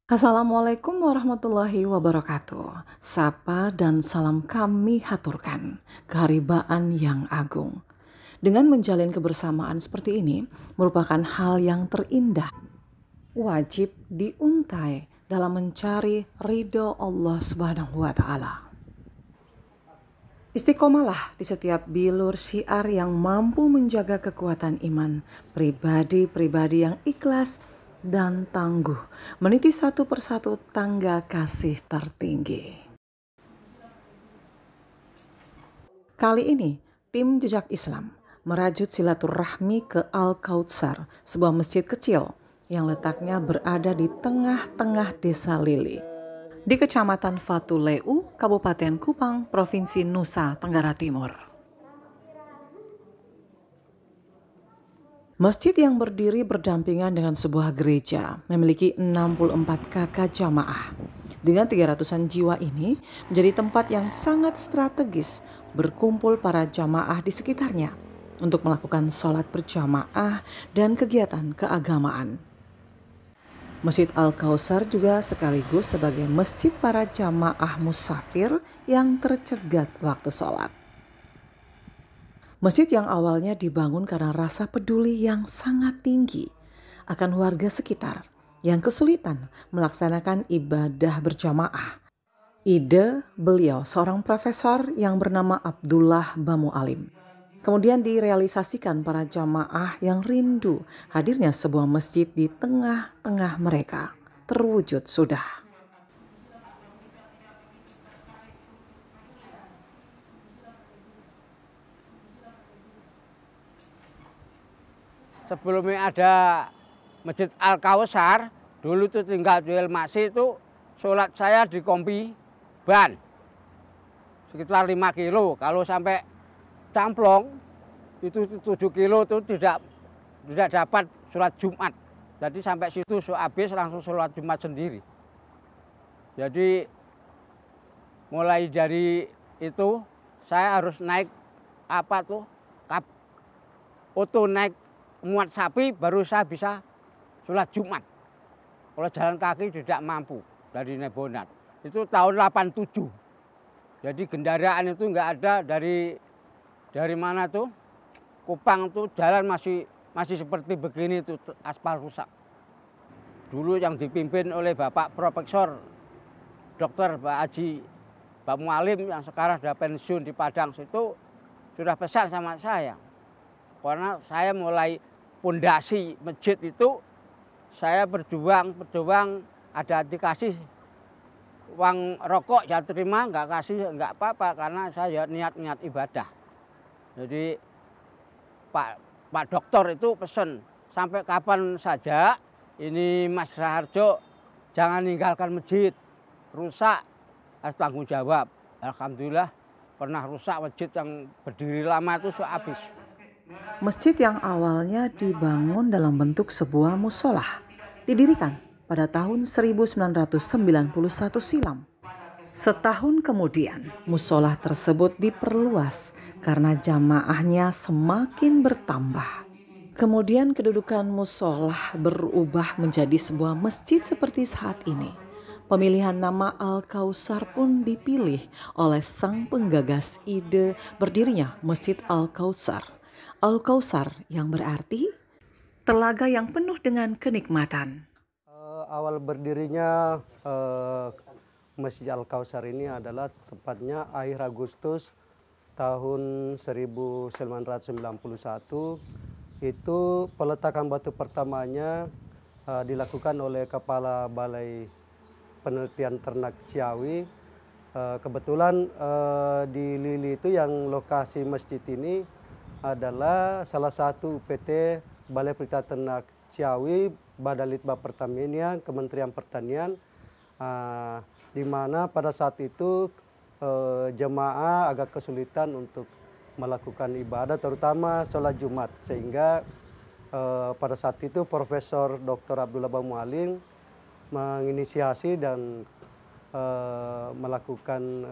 Assalamualaikum warahmatullahi wabarakatuh. Sapa dan salam kami haturkan keharibaan yang agung. Dengan menjalin kebersamaan seperti ini merupakan hal yang terindah. Wajib diuntai dalam mencari ridho Allah Subhanahu wa taala. Istiqomalah di setiap bilur syiar yang mampu menjaga kekuatan iman pribadi-pribadi yang ikhlas dan tangguh meniti satu persatu tangga kasih tertinggi. Kali ini, tim Jejak Islam merajut silaturahmi ke Al-Kautsar, sebuah masjid kecil yang letaknya berada di tengah-tengah desa Lili, di Kecamatan Fatuleu, Kabupaten Kupang, Provinsi Nusa Tenggara Timur. Masjid yang berdiri berdampingan dengan sebuah gereja memiliki 64 kakak jamaah. Dengan 300-an jiwa ini menjadi tempat yang sangat strategis berkumpul para jamaah di sekitarnya untuk melakukan sholat berjamaah dan kegiatan keagamaan. Masjid Al-Kautsar juga sekaligus sebagai masjid para jamaah musafir yang tercegat waktu sholat. Masjid yang awalnya dibangun karena rasa peduli yang sangat tinggi akan warga sekitar yang kesulitan melaksanakan ibadah berjamaah. Ide beliau seorang profesor yang bernama Abdullah Bamu Alim. Kemudian direalisasikan para jamaah yang rindu hadirnya sebuah masjid di tengah-tengah mereka. Terwujud sudah. Sebelumnya ada Masjid Al-Kautsar, dulu tuh tinggal di Elmasi itu sholat saya di Kompi Ban. Sekitar 5 kilo, kalau sampai Camplong itu 7 kilo itu tidak dapat sholat Jumat. Jadi sampai situ habis langsung sholat Jumat sendiri. Jadi mulai dari itu saya harus naik oto naik muat sapi baru saya bisa sholat Jumat. Kalau jalan kaki tidak mampu dari Nebonat. Itu tahun 87. Jadi kendaraan itu nggak ada dari mana tuh Kupang tuh jalan masih seperti begini tuh, aspal rusak. Dulu yang dipimpin oleh Bapak Profesor Dr. Pak Haji Pak Mualim yang sekarang sudah pensiun di Padang situ sudah pesan sama saya. Karena saya mulai pondasi masjid itu saya berjuang ada dikasih uang rokok saya terima, nggak kasih nggak apa-apa karena saya niat ibadah. Jadi Pak Dokter itu pesan sampai kapan saja ini Mas Raharjo jangan ninggalkan masjid, rusak harus tanggung jawab. Alhamdulillah pernah rusak masjid yang berdiri lama itu habis. Masjid yang awalnya dibangun dalam bentuk sebuah musholah didirikan pada tahun 1991 silam. Setahun kemudian, musholah tersebut diperluas karena jamaahnya semakin bertambah. Kemudian kedudukan musholah berubah menjadi sebuah masjid seperti saat ini. Pemilihan nama Al-Kautsar pun dipilih oleh sang penggagas ide berdirinya Masjid Al-Kautsar. Al-Kautsar yang berarti telaga yang penuh dengan kenikmatan. Awal berdirinya Masjid Al-Kautsar ini adalah tepatnya akhir Agustus tahun 1991. Itu peletakan batu pertamanya dilakukan oleh Kepala Balai Penelitian Ternak Ciawi. Kebetulan di Lili itu yang lokasi masjid ini adalah salah satu UPT Balai Pelita Ternak Ciawi, Badalitbang Pertanian, Kementerian Pertanian, di mana pada saat itu jemaah agak kesulitan untuk melakukan ibadah, terutama sholat Jumat, sehingga pada saat itu Profesor Dr. Abdullah Bamu Alim menginisiasi dan melakukan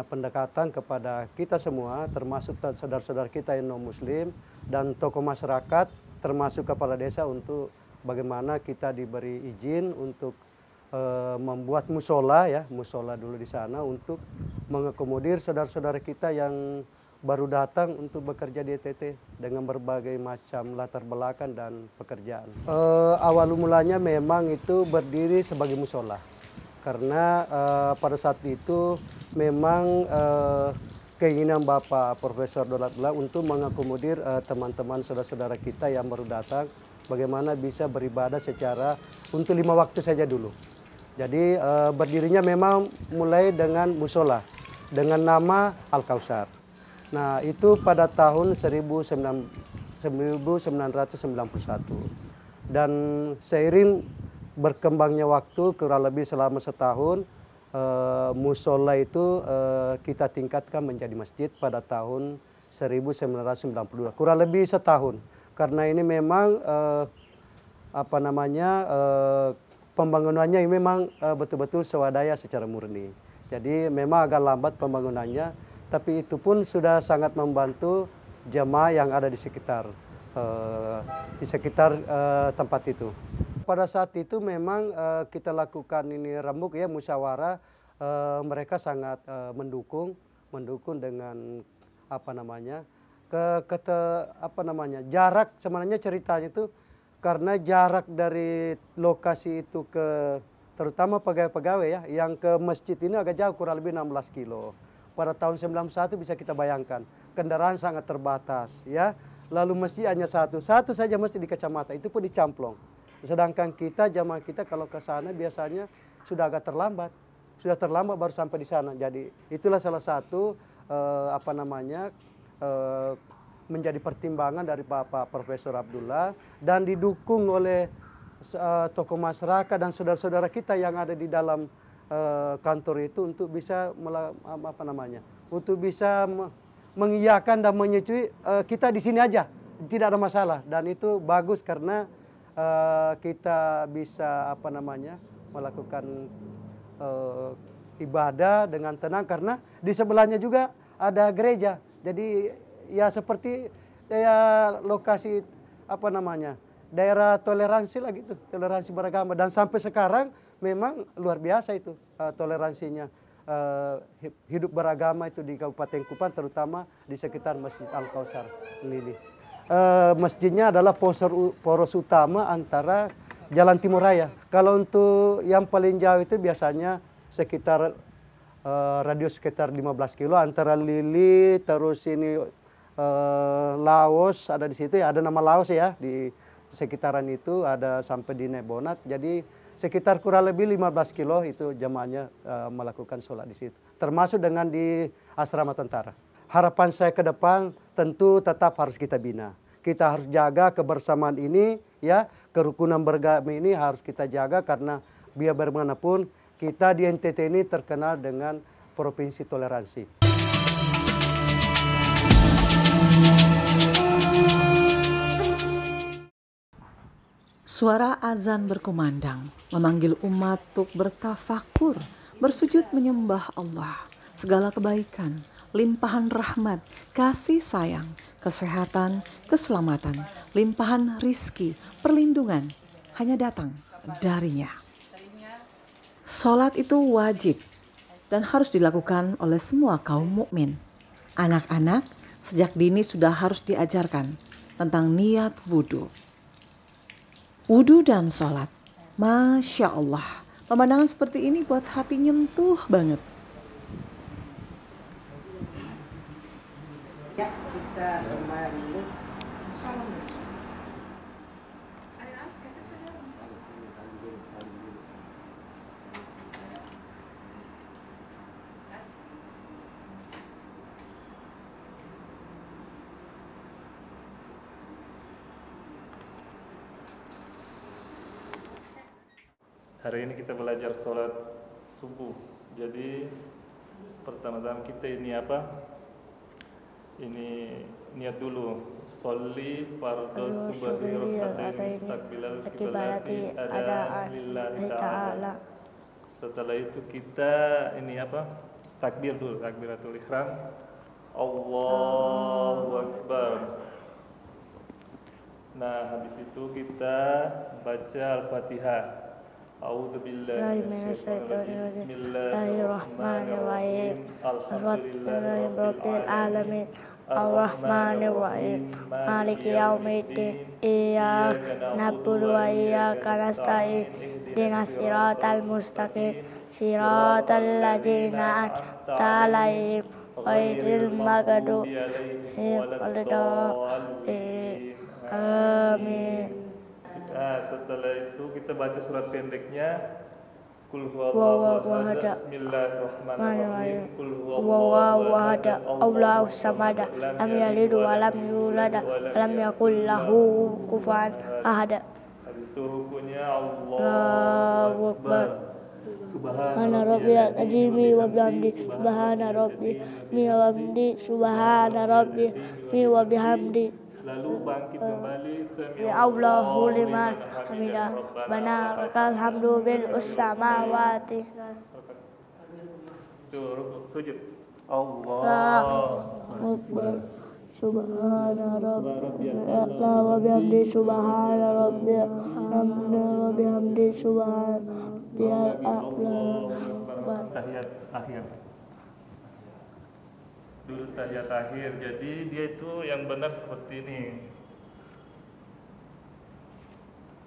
pendekatan kepada kita semua, termasuk saudara-saudara kita yang non-muslim dan tokoh masyarakat, termasuk kepala desa untuk bagaimana kita diberi izin untuk membuat musola ya, musola dulu di sana untuk mengakomodir saudara-saudara kita yang baru datang untuk bekerja di NTT dengan berbagai macam latar belakang dan pekerjaan. Awal mulanya memang itu berdiri sebagai musola karena pada saat itu memang keinginan Bapak Profesor Daulatullah untuk mengakomodir teman-teman saudara-saudara kita yang baru datang, bagaimana bisa beribadah secara untuk 5 waktu saja dulu. Jadi berdirinya memang mulai dengan musola dengan nama Al-Kausar. Nah itu pada tahun 1991 dan seiring berkembangnya waktu kurang lebih selama setahun musola itu kita tingkatkan menjadi masjid pada tahun 1992, kurang lebih setahun. Karena ini memang pembangunannya memang betul-betul swadaya secara murni. Jadi memang agak lambat pembangunannya, tapi itu pun sudah sangat membantu jemaah yang ada di sekitar tempat itu. Pada saat itu memang kita lakukan ini rembuk ya, musyawarah, mereka sangat mendukung dengan jarak sebenarnya ceritanya itu karena jarak dari lokasi itu ke terutama pegawai-pegawai ya yang ke masjid ini agak jauh, kurang lebih 16 kilo. Pada tahun 91 bisa kita bayangkan kendaraan sangat terbatas ya. Lalu masjid hanya satu saja masjid di kecamatan, itu pun di Camplong. Sedangkan kita jamaah kita kalau ke sana biasanya sudah agak terlambat. Sudah terlambat baru sampai di sana. Jadi itulah salah satu menjadi pertimbangan dari Bapak Profesor Abdullah dan didukung oleh tokoh masyarakat dan saudara-saudara kita yang ada di dalam kantor itu untuk bisa untuk bisa mengiyakan dan menyetujui kita di sini aja, tidak ada masalah. Dan itu bagus karena kita bisa melakukan ibadah dengan tenang karena di sebelahnya juga ada gereja. Jadi ya seperti lokasi daerah toleransi lah gitu, toleransi beragama. Dan sampai sekarang memang luar biasa itu toleransinya hidup beragama itu di Kabupaten Kupang, terutama di sekitar Masjid Al-Kausar Lili. Masjidnya adalah poros utama antara Jalan Timur Raya. Kalau untuk yang paling jauh itu biasanya sekitar radius sekitar 15 kilo antara Lili terus ini Laos ada di situ ya, ada nama Laos ya di sekitaran itu, ada sampai di Nebonat. Jadi sekitar kurang lebih 15 kilo itu jamaahnya melakukan sholat di situ. Termasuk dengan di asrama tentara. Harapan saya ke depan tentu tetap harus kita bina. Kita harus jaga kebersamaan ini ya, kerukunan beragama ini harus kita jaga karena biar bagaimanapun kita di NTT ini terkenal dengan provinsi toleransi. Suara azan berkumandang, memanggil umat untuk bertafakur, bersujud menyembah Allah. Segala kebaikan, limpahan rahmat, kasih sayang, kesehatan, keselamatan, limpahan rizki, perlindungan, hanya datang darinya. Salat itu wajib dan harus dilakukan oleh semua kaum mukmin. Anak-anak sejak dini sudah harus diajarkan tentang niat wudhu. Wudhu dan sholat, Masya Allah, pemandangan seperti ini buat hati nyentuh banget. Ya, kita sembahyang dulu. Hari ini kita belajar sholat subuh. Jadi pertama-tama kita ini apa? Ini niat dulu. Sholli fardhu subuhi rakaatain mustaqbilal qiblati ada lillahi ta'ala. Setelah itu kita ini apa? Takbir dulu, takbiratul ihram. Allahu akbar. Nah, habis itu kita baca Al-Fatihah. A'udzubillahi minasyaitonirrajim. Bismillahirrahmanirrahim. Alhamdulillahirabbil alamin. Ar-Rahmanir-Rahim. Maliki yaumiddin. Iyyaka na'budu wa iyyaka nasta'in. Ihdinas siratal mustaqim. Siratal ladzina an'amta 'alaihim ghairil maghdubi 'alaihim waladdallin. Amin. Nah, setelah itu kita baca surat pendeknya. Qul huwallahu ahad. Bismillahirrahmanirrahim. Qul huwallahu ahad. Allahus samad. Lam yalid wa lam yulad wa lam yakul lahu kufuwan ahad. Habis itu rukunya Allahu Akbar. Subhana rabbiyal azim wa bihamdi. Subhana rabbi wa bihamdi. Subhana rabbi wa bihamdi. Lalu bangkit kembali. Ya Allahu liman hamidah. Bana lakal hamdu bil samawati. Itu rukuk sujud. Allahu Akbar. Subhana rabbiyal wa bihamdi. Subhana rabbiyal wa bihamdi. Subhana rabbiyal a'la. Tahiyat akhir. Dulu tahiyat akhir. Jadi dia itu yang benar seperti ini.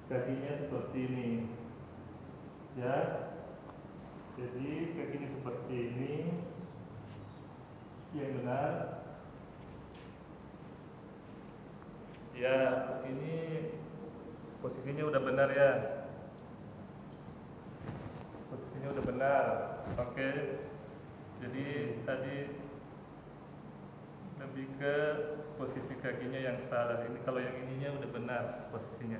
Kakinya seperti ini. Ya. Jadi kakinya seperti ini. Yang benar. Ya, ini posisinya udah benar ya. Posisinya udah benar. Oke. Jadi tadi lebih ke posisi kakinya yang salah. Ini kalau yang ininya udah benar posisinya.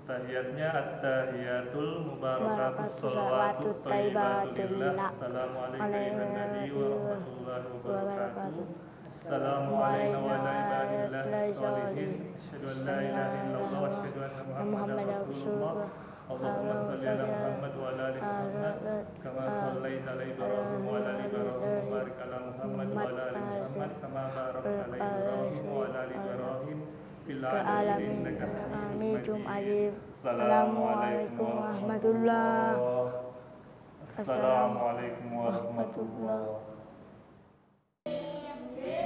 Tahiyatnya at-tahiyatul mubarakatus shalawatut thayyibatulillah. Assalamualaikum warahmatullahi wabarakatuh. Assalamualaikum warahmatullahi wabarakatuh. Asyhadu an la ilaha illallah wa asyhadu anna Muhammadar Rasulullah. Allahumma shalli ala Muhammad wa ala ali Muhammad kama shallaita ala Ibrahim wa ala ali Ibrahim wa barik ala Muhammad wa ala ali Muhammad kama barakta ala Ibrahim wa ala ali Ibrahim fil alamin innaka Hamidum Majid. Assalamualaikum warahmatullahi wabarakatuh. Assalamualaikum warahmatullahi wabarakatuh.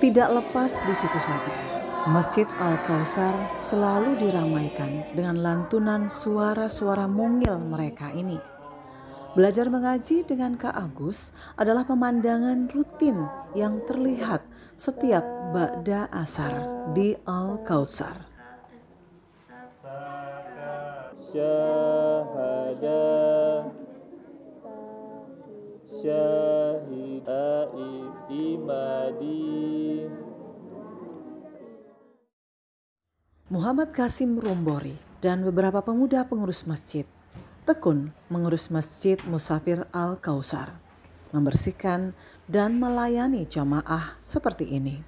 Tidak lepas di situ saja, Masjid Al-Kautsar selalu diramaikan dengan lantunan suara-suara mungil mereka ini. Belajar mengaji dengan Kak Agus adalah pemandangan rutin yang terlihat setiap ba'da asar di Al-Kautsar. Syahadah syahidai imadi. Muhammad Kasim Rumbori dan beberapa pemuda pengurus masjid tekun mengurus Masjid Musafir Al-Kautsar, membersihkan dan melayani jamaah seperti ini.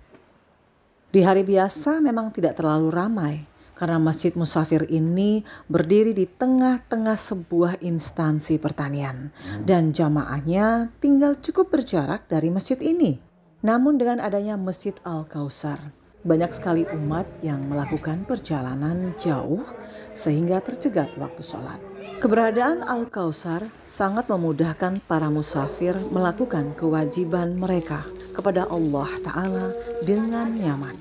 Di hari biasa memang tidak terlalu ramai karena Masjid Musafir ini berdiri di tengah-tengah sebuah instansi pertanian dan jamaahnya tinggal cukup berjarak dari masjid ini. Namun dengan adanya Masjid Al-Kautsar, banyak sekali umat yang melakukan perjalanan jauh sehingga tercegat waktu sholat. Keberadaan Al-Kautsar sangat memudahkan para musafir melakukan kewajiban mereka kepada Allah Ta'ala dengan nyaman.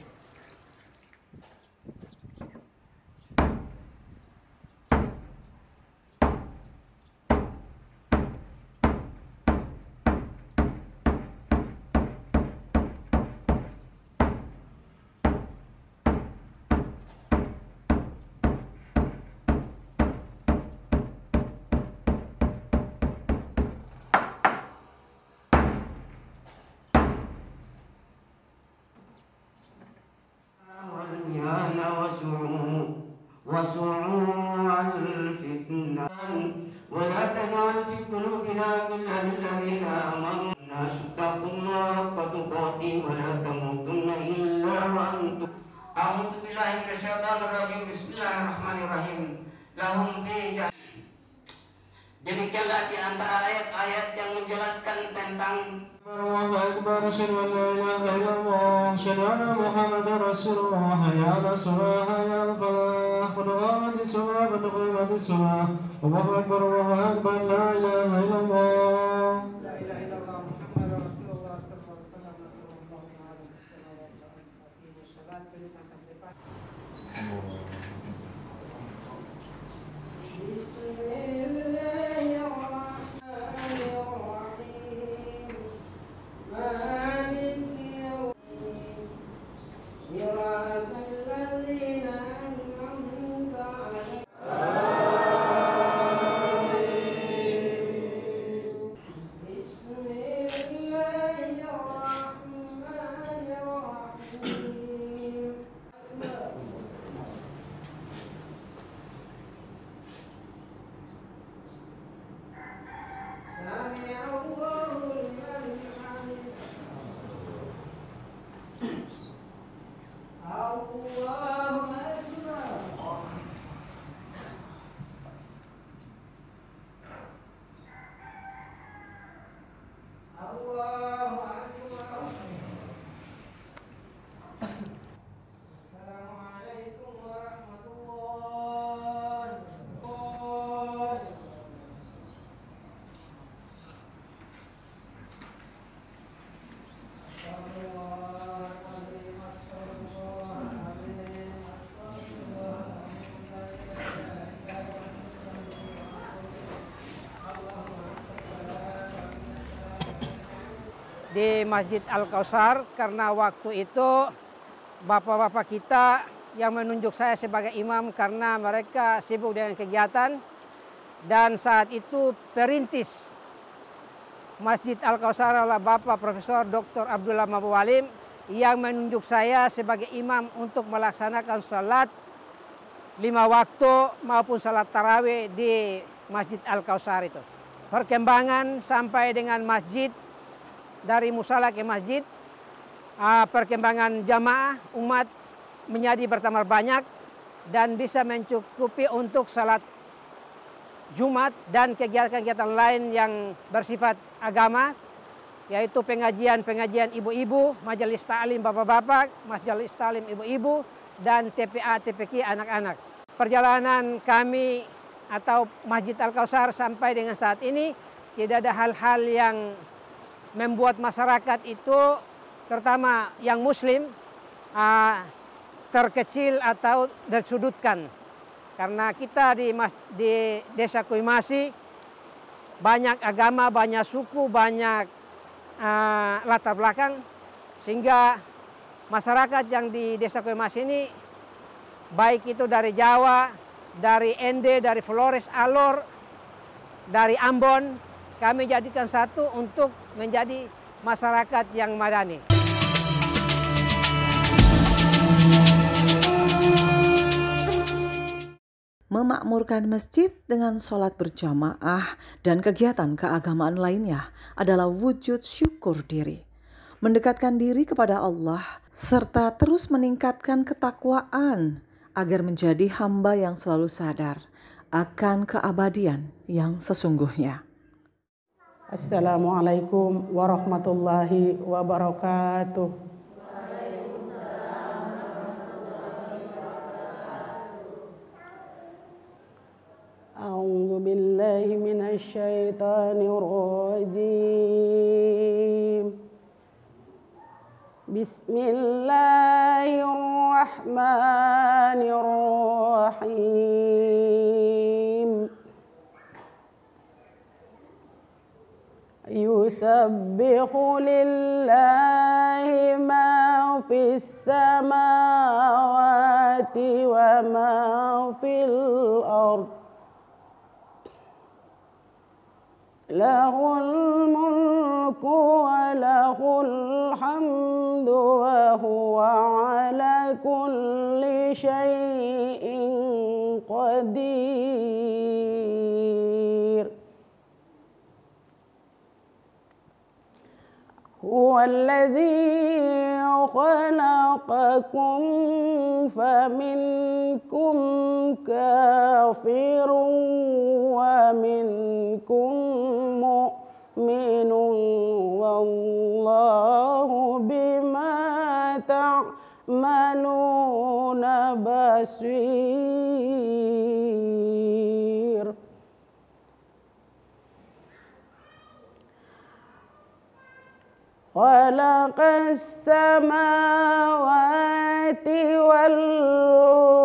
وسعوا الفتنة ولا تجعل في قلوبنا غلا للذين آمنوا الناس اتقوا الله حق تقاته ولا تموتن إلا وأنتم. أعوذ بالله من الشيطان الرجيم. بسم الله الرحمن الرحيم. Lahum fi. Demikianlah di antara ayat-ayat yang menjelaskan tentang الله أكبر أشهد أن لا إله إلا الله أشهد أن محمدا رسول الله حي على الصلاة حي على الفلاح قد قامت الصلاة قد قامت الصلاة الله أكبر الله أكبر لا إله إلا الله لا إله إلا الله محمد رسول الله صلى الله عليه di Masjid Al-Kautsar, karena waktu itu bapak-bapak kita yang menunjuk saya sebagai imam karena mereka sibuk dengan kegiatan, dan saat itu perintis Masjid Al-Kautsar adalah Bapak Profesor Dr. Abdullah Mabuwalim yang menunjuk saya sebagai imam untuk melaksanakan salat 5 waktu maupun salat tarawih di Masjid Al-Kautsar itu. Perkembangan sampai dengan masjid, dari musala ke masjid, perkembangan jamaah umat menjadi bertambah banyak dan bisa mencukupi untuk salat Jumat dan kegiatan-kegiatan lain yang bersifat agama, yaitu pengajian-pengajian ibu-ibu, majelis ta'lim bapak-bapak, majelis ta'lim ibu-ibu, dan TPA TPQ anak-anak. Perjalanan kami atau Masjid Al-Kautsar sampai dengan saat ini tidak ada hal-hal yang membuat masyarakat itu, terutama yang muslim, terkecil atau tersudutkan. Karena kita di Desa Kuimasi banyak agama, banyak suku, banyak latar belakang, sehingga masyarakat yang di Desa Kuimasi ini, baik itu dari Jawa, dari Ende, dari Flores, Alor, dari Ambon, kami jadikan satu untuk menjadi masyarakat yang madani. Memakmurkan masjid dengan sholat berjamaah dan kegiatan keagamaan lainnya adalah wujud syukur diri. Mendekatkan diri kepada Allah serta terus meningkatkan ketakwaan agar menjadi hamba yang selalu sadar akan keabadian yang sesungguhnya. Assalamualaikum warahmatullahi wabarakatuh. A'udzu billahi minasy syaithanir rajim. Bismillahirrahmanirrahim. Yusabbihu lillahi ma fis samawati wa ma fil ard. Lahul mulku wa lahul hamdu wa huwa ala kulli syai'in qadir. هو الذي خلقكم فمنكم كافر ومنكم مؤمن wallahu bima ta'maluna basir. Khalaqas samawati wal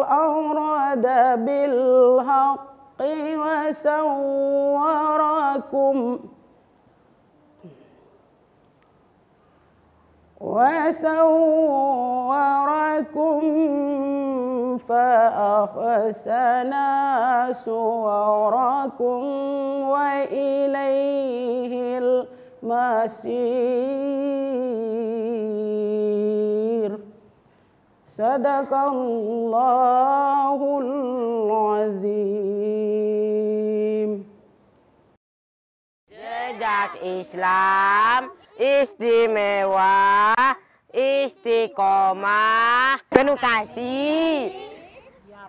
arda bil haqqi wa sawwarakum fa ahsana suwarakum wa ilaihil masir. Sadaqallahul azim. Jejak Islam istimewa, istiqomah, penuh kasih.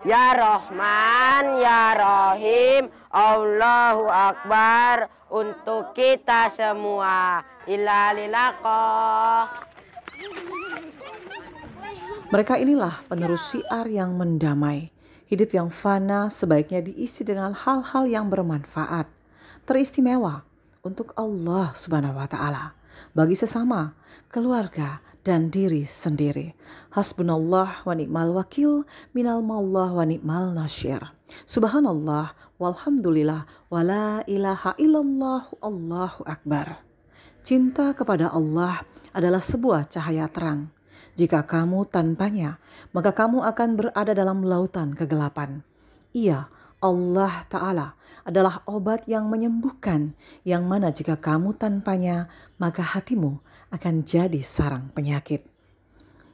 Ya Rahman, Ya Rahim, Allahu Akbar untuk kita semua. Ilalilakoh. Mereka inilah penerus syiar yang mendamai. Hidup yang fana sebaiknya diisi dengan hal-hal yang bermanfaat, teristimewa untuk Allah Subhanahu wa Ta'ala, bagi sesama, keluarga, dan diri sendiri. Hasbunallah wa ni'mal wakil, minal maullah wa ni'mal nasyir. Subhanallah, walhamdulillah, wa la ilaha illallah, Allahu Akbar. Cinta kepada Allah adalah sebuah cahaya terang. Jika kamu tanpanya, maka kamu akan berada dalam lautan kegelapan. Ia, Allah Ta'ala, adalah obat yang menyembuhkan, yang mana jika kamu tanpanya, maka hatimu akan jadi sarang penyakit.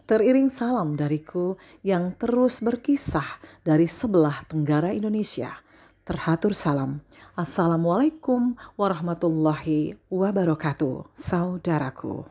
Teriring salam dariku yang terus berkisah dari sebelah tenggara Indonesia. Terhatur salam. Assalamualaikum warahmatullahi wabarakatuh, saudaraku.